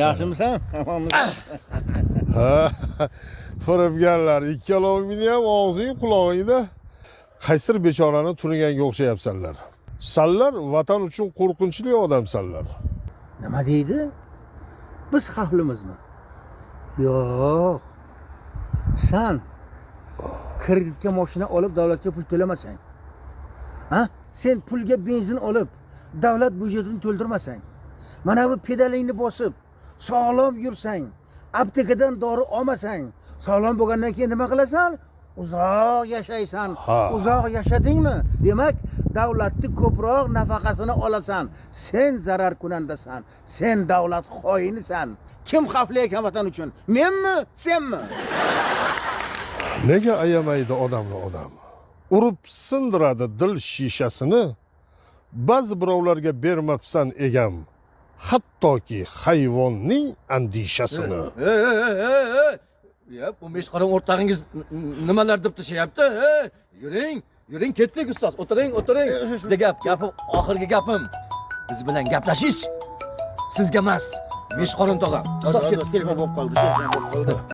Yaxshimisan? Ha, firibgarlar, ikkalovingni ham og'zing quloqingda qaysidir bechorani tuniga o'xshayapsanlar. Sanlar vatan uchun qo'rqinchli odamsanlar. Nima deydi? Biz xavflimizmi? Yo'q. Sen kreditga mashina olib davlatga pul to'lamasang, ha? Sen pulga benzin olib davlat byudjetini to'ldirmasang, mana bu pedalingni bosib sog'lom yursang, aptekadan dori olmasang, sog'lom bo'lgandan keyin nima qilasan? Uzoq yashaysan. Uzoq yashadingmi? Demak, davlatni ko'proq nafaqasini olasan. Sen zarar kunandasan. Sen davlat xoinisan. Kim xavfli ekan vatan uchun? Menmi, senmi? Nega ayamaydi odamni odam? Urib sindiradi dil shishasini. Ba'zi birovlarga bermabsan egam. Hattoki hayvonning andishasini. Ya, bu meshqo'ron o'rtog'ingiz nimalar deb tashayapti? Yuring, ketdik ustoz. O'tiring. Sizga gapim oxirgi gapim. Biz bilan gaplashish sizga emas. Meshqo'ron tog'a. Ustoz ketdi, telefon bo'lib qoldi.